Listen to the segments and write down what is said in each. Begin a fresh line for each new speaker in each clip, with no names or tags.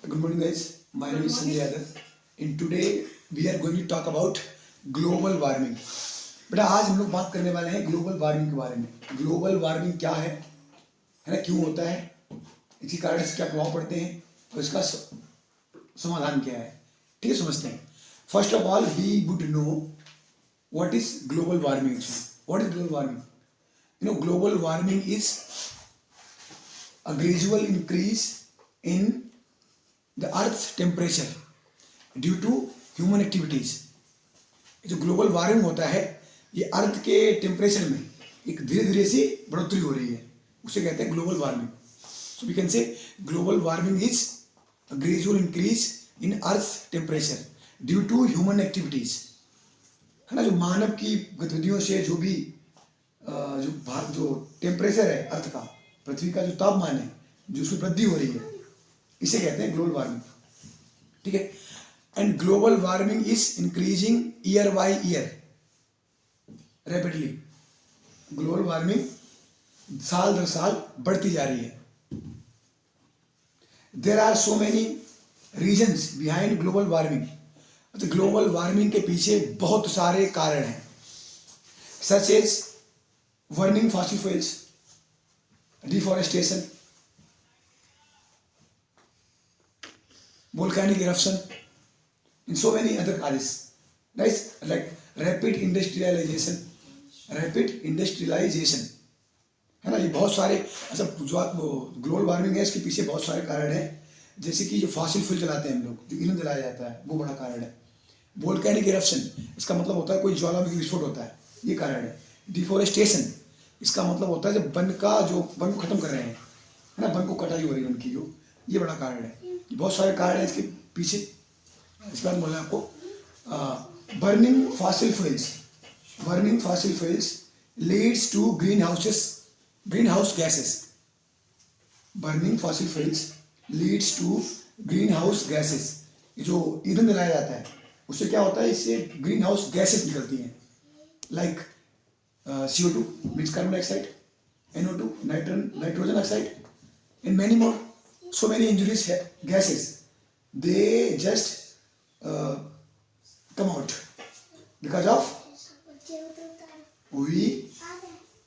Good morning, guys. My name is Sanjay Yadav. In today we are going to talk about global warming. बेटा आज हम लोग बात करने वाले हैं ग्लोबल वार्मिंग के बारे में. ग्लोबल वार्मिंग क्या है ना, क्यों होता है, इसके कारण से क्या प्रभाव पड़ते हैं और इसका समाधान क्या है. ठीक है, समझते हैं. First of all we would know what is global warming. What is global warming? You know, global warming is a gradual increase in the earth's temperature due to human activities. जो ग्लोबल वार्मिंग होता है ये अर्थ के temperature में एक धीरे धीरे सी बढ़ोतरी हो रही है, उसे कहते हैं global warming. So we can say global warming is a gradual increase in earth temperature due to human activities. है ना, जो मानव की गतिविधियों से जो भी जो टेम्परेचर है अर्थ का, पृथ्वी का जो तापमान है, जो उसमें वृद्धि हो रही है, इसे कहते हैं ग्लोबल वार्मिंग. ठीक है. And global warming is increasing year by year rapidly. Global warming साल दर साल बढ़ती जा रही है. There are so many reasons behind global warming. तो ग्लोबल वार्मिंग के पीछे बहुत सारे कारण हैं, such as burning fossil fuels, deforestation, volcanic eruption, and so many other causes, right? Like rapid industrialization, है ना. ये बहुत सारे ऐसा जो ग्लोबल वार्मिंग है इसके पीछे बहुत सारे कारण हैं. जैसे कि जो फॉसिल फ्यूल जलाते हैं हम लोग, जो ईंधन जलाया जाता है, वो बड़ा कारण है. वोल्केनिक इरप्शन, इसका मतलब होता है कोई ज्वालामुखी विस्फोट होता है, ये कारण है. डिफोरेस्टेशन, इसका मतलब होता है जब वन को खत्म कर रहे हैं, है ना, वन को कटाई हो रही है उनकी, जो ये बड़ा कारण है. ये बहुत सारे कारण हैं इसके पीछे. इसके बाद बोला आपको burning fossil fuels leads to greenhouse gases. Burning fossil fuels leads to greenhouse gases. ये जो ईंधन जलाया जाता है उससे क्या होता है, इससे ग्रीन हाउस गैसेस निकलती हैं. Like CO2 means carbon dioxide, NO2 nitrogen oxide, and many more. So many injurious gases, they just come out because of we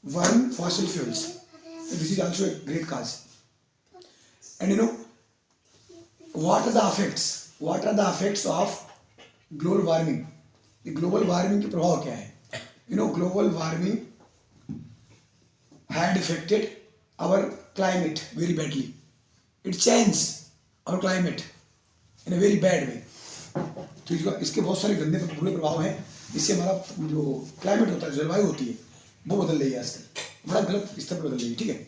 burn fossil fuels. This is also a great cause. And you know, what are the effects of global warming? ये global warming के प्रभाव क्या है? You know, global warming had affected our climate very badly. It changed our climate in a very bad way. तो इसके बहुत सारे गंदे बुरे प्रभाव हैं. इससे हमारा जो क्लाइमेट होता है, जलवायु होती है, वो बदल रही है आजकल, बड़ा गलत स्तर पर बदल रही है. ठीक है.